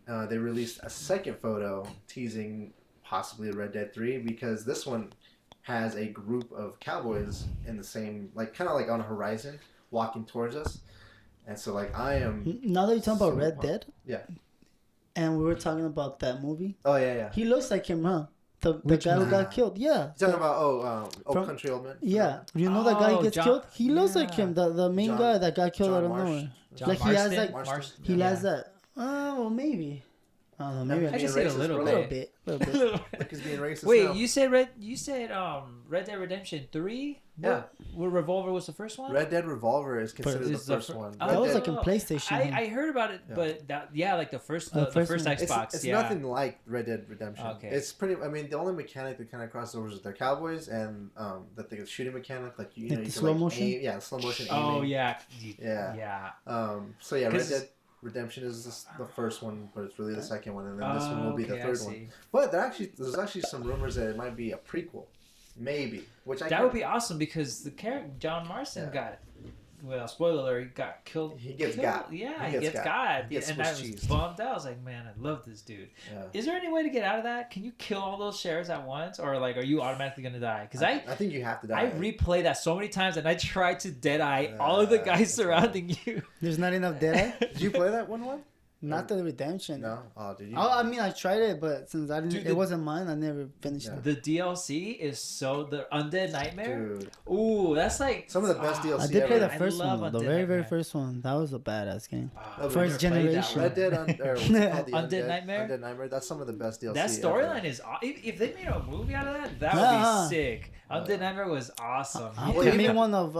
they released a second photo teasing possibly Red Dead 3, because this one has a group of cowboys in the same, like, kind of like on a horizon, walking towards us. And so, like, I am... Now that you're talking about so Red pumped. Dead, Yeah. and we were talking about that movie, Oh, yeah. he looks like him, huh? The Which guy who one? got killed. Yeah. You're talking about, Old From- Country Old Men? Yeah, you know that guy who Oh, gets John- killed? He looks like yeah. him, the main John- guy that got killed John out of Marsh. nowhere. John Like, he has, Marston? like- Marston. He Yeah. has that. Oh, well, maybe. I don't know. Maybe I a can being see it a racist, little bro. little bit. bit. Little bit. Like he's being racist Wait, now. you said Red Dead Redemption 3? Yeah. Where Revolver was the first one? Red Dead Revolver is considered the Is the first fir- one. Oh, Red That was Dead- like in PlayStation. I heard about it, Yeah. but like the first The the first first one. Xbox. It's yeah. nothing like Red Dead Redemption. Okay. It's pretty. I mean, the only mechanic that kind of crosses over is their cowboys and the shooting mechanic, like you know, Like you the can slow like motion? aim, yeah, slow motion. Oh aiming. yeah. Yeah. Yeah. So yeah, Red 'Cause- Dead Redemption is the first one, but it's really the second one, and then this one Oh, will be the okay, I third one. see. But there's actually some rumors that it might be a prequel, maybe. Which I That would be awesome because the character John Marston Yeah. got. Well, spoiler alert, he got killed. He gets killed. got. Yeah, He he gets gets got. got. He gets And I was Swiss cheesed. bummed out. I was like, man, I love this dude. Yeah. Is there any way to get out of that? Can you kill all those shares at once? Or like, are you automatically going to die? Because I think you have to die. I replay that so many times and I try to deadeye all of the guys that's surrounding you. There's not enough Deadeye. Did you play that one? Not the Redemption. No. Oh, did you? I mean, I tried it, but since I didn't, Dude, it wasn't mine. I never finished Yeah. it. The DLC is the Undead Nightmare. Dude, Ooh, that's like some of the best DLC I did play the ever. I first love one, the Undead very Nightmare. first one. That was a badass game. Oh, First never played that generation. one. Red Dead, what's it called? The Undead Nightmare? Undead Nightmare. That's some of the best DLC. That ever. storyline is if they made a movie out of that would Yeah. be sick. Undead Nightmare was awesome. I hope Well, they even- made one of.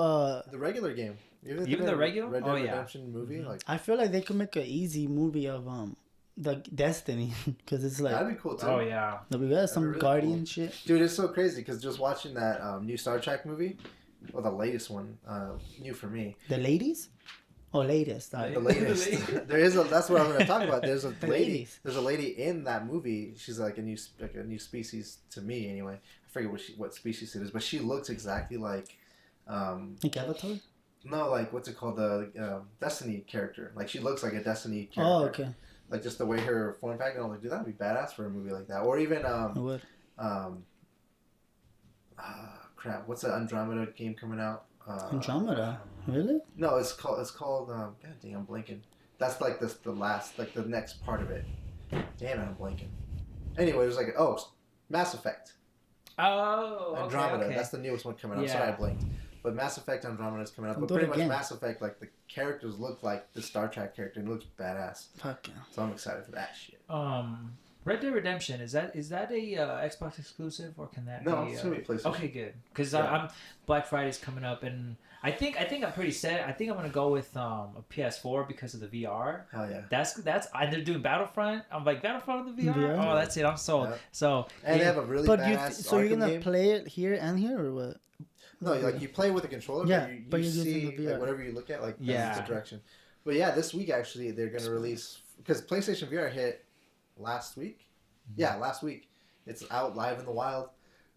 The regular game. Even the regular? Red Dead Oh, yeah. Redemption movie. Like I feel like they could make an easy movie of the Destiny because it's like that'd be cool too. Oh yeah. we got some really Guardian cool. shit. Dude, it's so crazy because just watching that new Star Trek movie, well, the latest one, new for me. The ladies, or latest. The latest. There is a. That's what I'm going to talk about. There's a The lady. ladies. There's a lady in that movie. She's like a new species to me anyway. I forget what species it is, but she looks exactly like. Like Avatar. No, like what's it called? The Destiny character. Like she looks like a Destiny character. Oh, okay. Like just the way her form factor. I'm like, dude, that'd be badass for a movie like that. Or even I would. crap. What's that Andromeda game coming out? Andromeda. Really? No, it's called. God dang, I'm blanking. That's like the last, like the next part of it. Damn it, I'm blanking. Anyway, it was like Mass Effect. Oh, okay, Andromeda. okay. That's the newest one coming out. Yeah. Sorry, I blinked. But Mass Effect Andromeda is coming out. But Do it pretty much again. Mass Effect, like the characters look like the Star Trek character and it looks badass. Fuck yeah. So I'm excited for that shit. Red Dead Redemption is that a Xbox exclusive or can that No, be? it's gonna be PlayStation. Okay, good. Because Yeah. I'm Black Friday's coming up and I think I'm pretty set. I think I'm gonna go with a PS4 because of the VR. Hell yeah. That's and they're doing Battlefront. I'm like Battlefront with the VR. VR? Oh, that's it. I'm sold. Yeah. So And they yeah. have a really But badass so you're Arkham gonna game. play it here and here or what? No, like you play with a controller, Yeah, but but you you're see using the VR. like, whatever you look at, like Yeah. that's the direction. But yeah, this week actually they're gonna release because PlayStation VR hit last week. Yeah, last week. It's out live in the wild.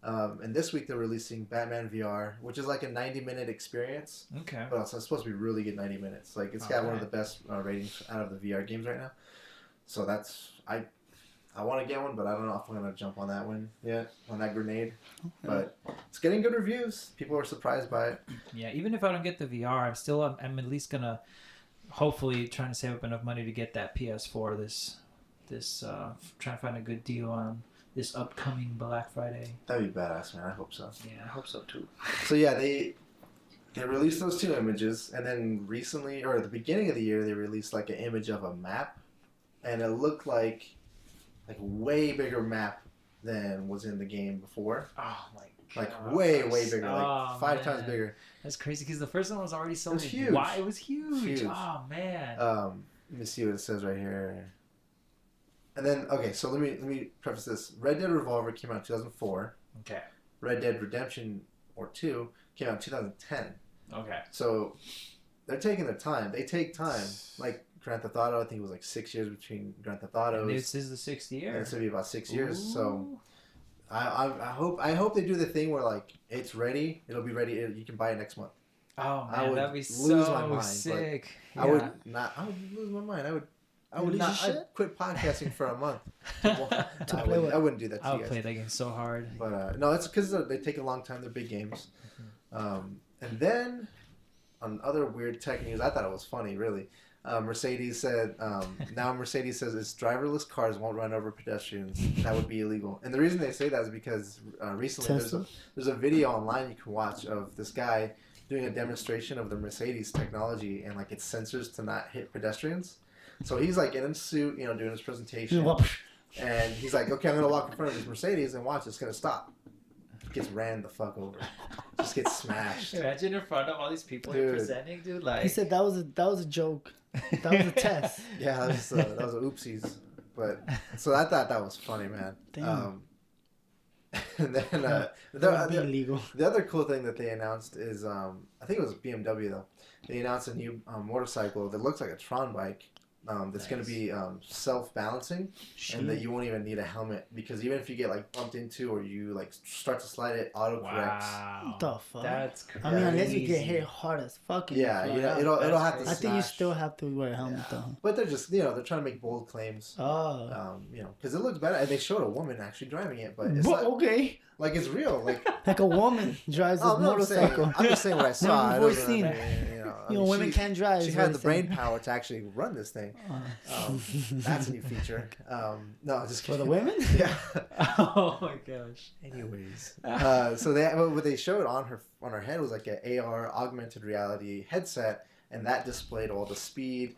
And this week they're releasing Batman VR, which is like a 90-minute experience. Okay. But it's supposed to be really good 90 minutes. Like it's got one of the best ratings out of the VR games right now. So that's I want to get one, but I don't know if I'm gonna jump on that one yet, on that grenade. But it's getting good reviews. People are surprised by it. Yeah, even if I don't get the VR, I'm at least gonna hopefully trying to save up enough money to get that PS4 this trying to find a good deal on this upcoming Black Friday. That'd be badass, man. I hope so. Yeah, I hope so too. So yeah, they released those two images, and then recently, or at the beginning of the year, they released like an image of a map, and it looked like a way bigger map than was in the game before. Oh my Like God. way bigger, Oh, like 5 times man. bigger. That's crazy because the first one was already so It was huge. wide. It was huge. Huge. Oh man. Let me see what it says right here. And then okay, so let me preface this. Red Dead Revolver came out in 2004. Okay. Red Dead Redemption 2 came out in 2010. Okay. So they're taking their time. They take time. Like Grand Theft Auto, I think it was like 6 years between Grand Theft Auto. And this is the 6th year. And it's gonna be about 6 years. So Ooh. I hope they do the thing where like it's ready. It'll be ready. You can buy it next month. Oh I man, would that'd be lose so my mind, but sick. I would lose my mind. I would lose not. your I'd shit? quit podcasting for a month. play I wouldn't do that to I you would guys. play that game so hard. But no, it's because they take a long time. They're big games. And then on other weird tech news, I thought it was funny. Really, Mercedes said now Mercedes says its driverless cars won't run over pedestrians. That would be illegal. And the reason they say that is because recently there's a video online you can watch of this guy doing a demonstration of the Mercedes technology and like its sensors to not hit pedestrians. So he's like in a suit, you know, doing his presentation, and he's like, okay, I'm gonna walk in front of this Mercedes and watch, it's gonna stop. Gets ran the fuck over. Just gets smashed. Imagine in front of all these people Dude. you're presenting, dude. Like He said that was a joke. That was a test. Yeah, that was a oopsies. But so I thought that was funny, man. Damn. And then That would be the illegal. other cool thing that they announced is I think it was BMW though. They announced a new motorcycle that looks like a Tron bike. That's going to be self-balancing, and that you won't even need a helmet, because even if you get like bumped into or you like start to slide, it auto corrects. wow. What the fuck? That's crazy. I mean, unless you get hit hard as fuck. Yeah, you you know, fly out. it'll have to. I think you smash. still have to wear a helmet though. But they're just, you know, they're trying to make bold claims. Oh. You know, because it looks better. And they showed a woman actually driving it, but it's But, not, okay. like it's real. Like Like a woman drives a I'm motorcycle. just saying what I saw. I Never don't seen. know, You know, women can't drive. She is had what the he's brain saying. power to actually run this thing. That's a new feature. No, just For the kidding. women? Yeah. Oh my gosh. Anyways, so what they showed on her head was like an AR augmented reality headset, and that displayed all the speed.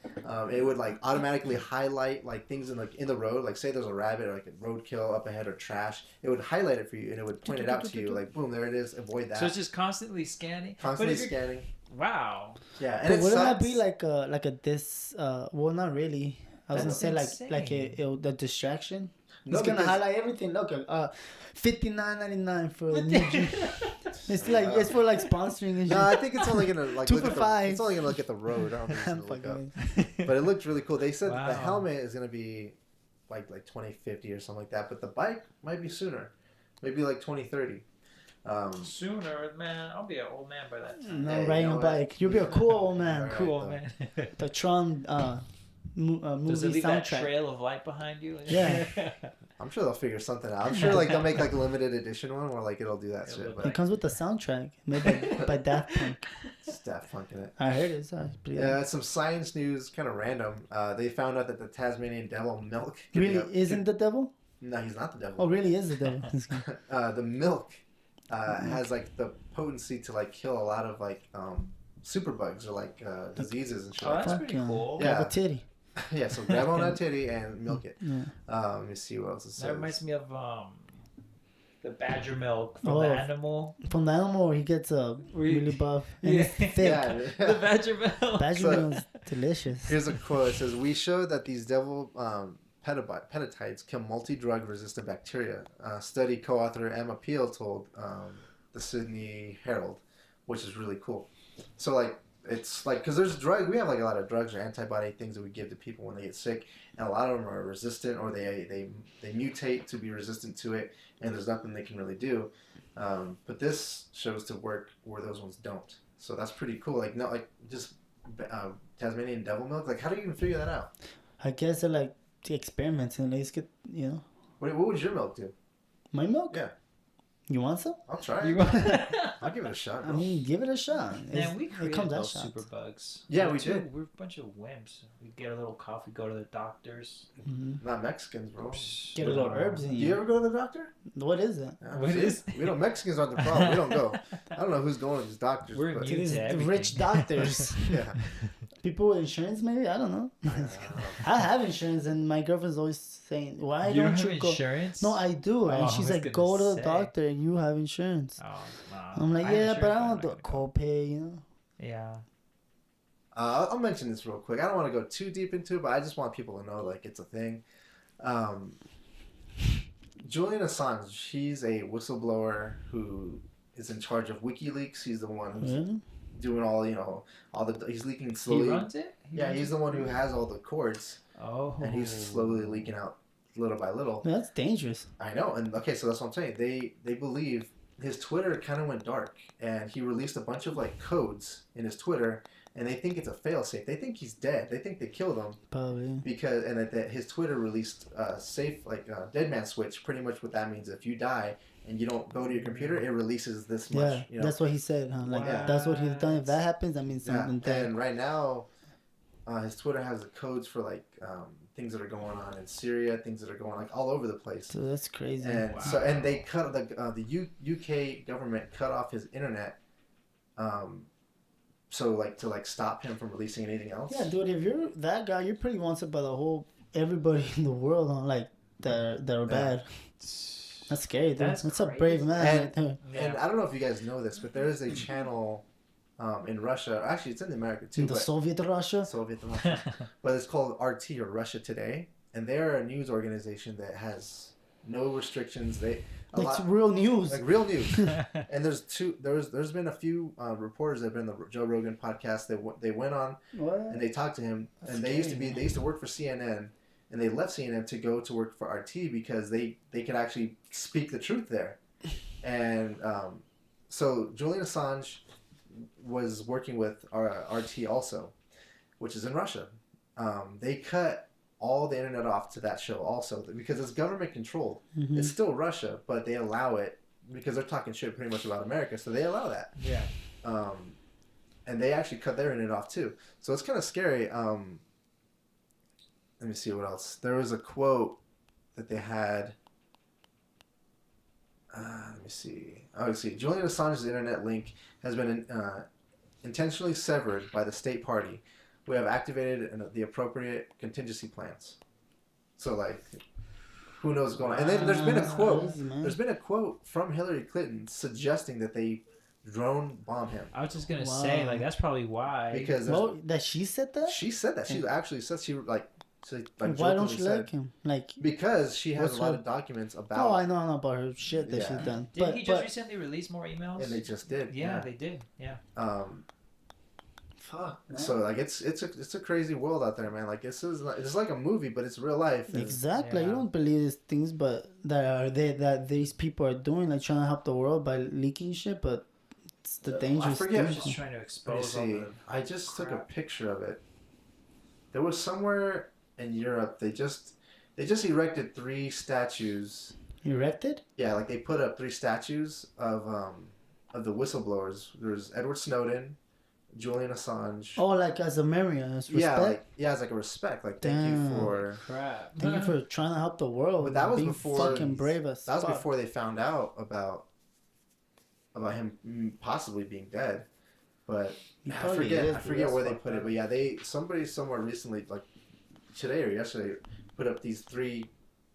It would like automatically highlight like things in the road, like say there's a rabbit or like a roadkill up ahead or trash. It would highlight it for you and it would point it out to you, like boom, there it is. Avoid that. So it's just constantly scanning. Constantly But if you're- scanning. Wow. Yeah, and But it wouldn't that sucks. be like a dis? Well, not really. I was That's gonna say insane. the distraction. No, It's gonna because- highlight everything. Look, $59.99 for a new Jeep. It's for like sponsoring and shit. No, I think it's only gonna like 2 look for at $5. it's only gonna look at the road. I don't think it's I'm gonna look up. fucking But it looked really cool. They said that the Wow. helmet is gonna be like 2050 or something like that, but the bike might be sooner, maybe like 2030. Sooner, man. I'll be an old man by that time. No, Hey, riding you know a what? bike. You'll be a cool old man. Alright, Cool, though. man. The Tron movie Does it leave that soundtrack. trail of light behind you? Yeah. I'm sure they'll figure something out. I'm sure like they'll make like a limited edition one where like it'll do that It shit. will. But It comes with the soundtrack made by Daft Punk. it's Daft Punk in it. I heard it. So it's pretty Yeah, some science news, kind of random. They found out that the Tasmanian devil milk. could be Really, a- isn't the devil? No, he's not the devil. Oh, really is the devil. The milk has like the potency to like kill a lot of like superbugs or like diseases and shit. Oh, like that's Fuck pretty cool. Yeah. Grab a titty. that. Yeah, so grab on that titty and milk it. Yeah. Let me see what else it That says. reminds me of the badger milk from Oh. the animal. From the animal, he gets really buff and it's thick. Yeah. The badger milk. Badger So- meal is delicious. Here's a quote. It says, "We showed that these devil petatydes kill multi-drug resistant bacteria." Study co-author Emma Peel told the Sydney Herald, which is really cool. So like it's like because there's we have like a lot of drugs or antibody things that we give to people when they get sick, and a lot of them are resistant or they mutate to be resistant to it, and there's nothing they can really do. But this shows to work where those ones don't. So that's pretty cool. Like no, like just Tasmanian devil milk. Like how do you even figure that out? I guess they're like experiments and they just get, What would your milk do? my milk? Yeah. You want some? I'll try. You it. want- I'll give it a shot. I Bro. mean, give it a shot. Man, we It created comes out those shots. superbugs. Yeah, we too. did. We're a bunch of wimps. We get a little coffee, go to the doctors. Mhm. Not Mexicans, bro. Get a little herbs in Do you. you ever go to the doctor? What is it? Yeah, What see? is- We don't. Mexicans aren't the problem. We don't go. I don't know who's going to these doctors. We're but, To immune these to everything. rich doctors. yeah. People with insurance, maybe? I don't know. I have insurance, and my girlfriend's always saying, "Why You don't have you go?" insurance? No, I do, Oh, and I she's was like, gonna "Go to the say. doctor, and you have insurance." Oh, nah. I'm like, I have "Yeah, but I insurance, don't I'm want to do a not gonna copay, you know." Yeah. I'll mention this real quick. I don't want to go too deep into it, but I just want people to know like it's a thing. Julian Assange, he's a whistleblower who is in charge of WikiLeaks. He's the one who's Really? doing all he's leaking He slowly. runs it? Yeah, runs he's it? the one who has all the cords, Oh. and he's slowly leaking out little by little. That's dangerous. I know, and okay, so that's what I'm saying. They believe his Twitter kind of went dark, and he released a bunch of like codes in his Twitter, and they think it's a failsafe. They think he's dead. They think they killed him Probably. because, and that his Twitter released safe like dead man switch. Pretty much what that means: if you die and you don't go to your computer, it releases this much. Yeah, You know? that's what he said. Huh? Like Wow. that's what he's done. If that happens, that means Yeah, something bad. and right now, his Twitter has the codes for like things that are going on in Syria, things that are going like all over the place. So that's crazy. And Wow. so, and they cut UK government cut off his internet, so like to like stop him from releasing anything else. Yeah, dude, if you're that guy, you're pretty wanted by the whole everybody in the world on like that are bad. That's scary, dude. That's a brave man right there. And I don't know if you guys know this, but there is a channel in Russia. Actually, it's in America too. In the Soviet Russia. But it's called RT or Russia Today, and they're a news organization that has no restrictions. Real news. Like real news. And there's been a few reporters that have been on the Joe Rogan podcast. They went on and they talked to him. That's and they used to work for CNN, and they left CNN to go to work for RT because they could actually speak the truth there. And so Julian Assange was working with RT also, which is in Russia. They cut all the internet off to that show also because it's government controlled. Mm-hmm. It's still Russia, but they allow it because they're talking shit pretty much about America, so they allow that. Yeah. And they actually cut their internet off too. So it's kind of scary. Let me see what else. There was a quote that they had. Let me see. Oh, let's see. Julian Assange's internet link has been intentionally severed by the state party. We have activated the appropriate contingency plans. So, like, who knows what's going on? And then there's been a quote. There's been a quote from Hillary Clinton suggesting that they drone bomb him. I was just gonna say, like, that's probably why. Because that she said that. She said that. She actually said she like. Why don't you like him? Like because she has a lot of documents about. Oh, I know about her shit that she's done. Did he just recently release more emails? And they just did. Yeah, they did. Yeah. Fuck. Man. So like it's a crazy world out there, man. Like it's like a movie, but it's real life. Exactly. Yeah. You don't believe these things, but that these people are doing, like trying to help the world by leaking shit, but it's the dangerous thing. I just trying to expose. I just took a picture of it. There was somewhere in Europe they just erected 3 statues. Erected? Yeah, like they put up 3 statues of the whistleblowers. There's Edward Snowden, Julian Assange. Oh, like as a memory, as respect? Yeah, as like a respect. Like thank you for thank you for trying to help the world. But that was being before fucking brave as that was before they found out about him possibly being dead. But I forget where they put it. But yeah, somebody somewhere recently, like today or yesterday, put up these 3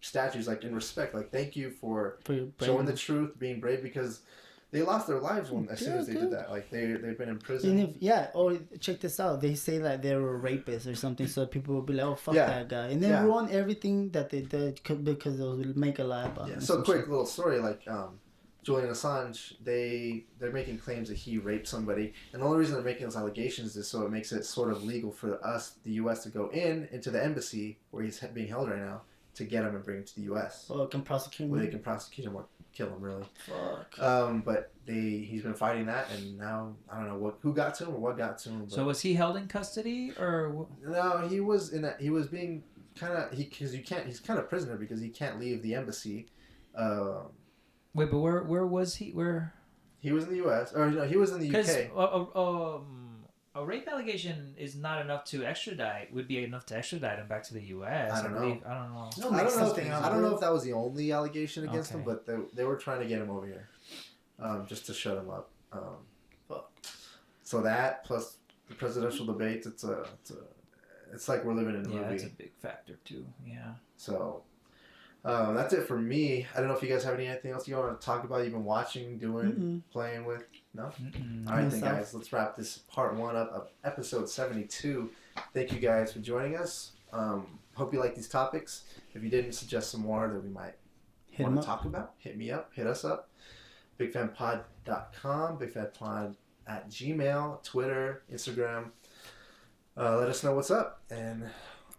statues like in respect, like thank you for showing the truth, being brave, because they lost their lives as soon as they did that. Like they've been in prison. Or check this out. They say that they were rapists or something, so people will be like, "Oh fuck that guy," and then ruin everything that they did because they will make a lie about. Yeah. So quick little story, like Julian Assange, they're making claims that he raped somebody, and the only reason they're making those allegations is so it makes it sort of legal for us, the U.S., to go into the embassy where he's being held right now to get him and bring him to the U.S. Oh, can prosecute him. Where they can prosecute him or kill him, really. Fuck. But he's been fighting that, and now I don't know who got to him or what got to him. But... So was he held in custody or? No, he was he was being he's kind of prisoner because he can't leave the embassy. Wait, but where was he? Where? He was in the U.S. Or no, he was in the UK. A rape allegation is not enough to extradite. Would be enough to extradite him back to the U.S. I don't know. I don't know. I don't know if that was the only allegation against him, but they were trying to get him over here, just to shut him up. So that plus the presidential debates, it's like we're living in a movie. Yeah, it's a big factor too. Yeah. So. That's it for me. I don't know if you guys have anything else you want to talk about. You've been watching, doing, playing with. No. All right, then, guys. Let's wrap this part 1 up of episode 72. Thank you guys for joining us. Hope you like these topics. If you didn't, suggest some more that we might want to talk about. Hit me up. Hit us up. BigFanPod.com. BigFanPod at Gmail, Twitter, Instagram. Let us know what's up. And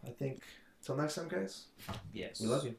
I think until next time, guys. Yes. We love you.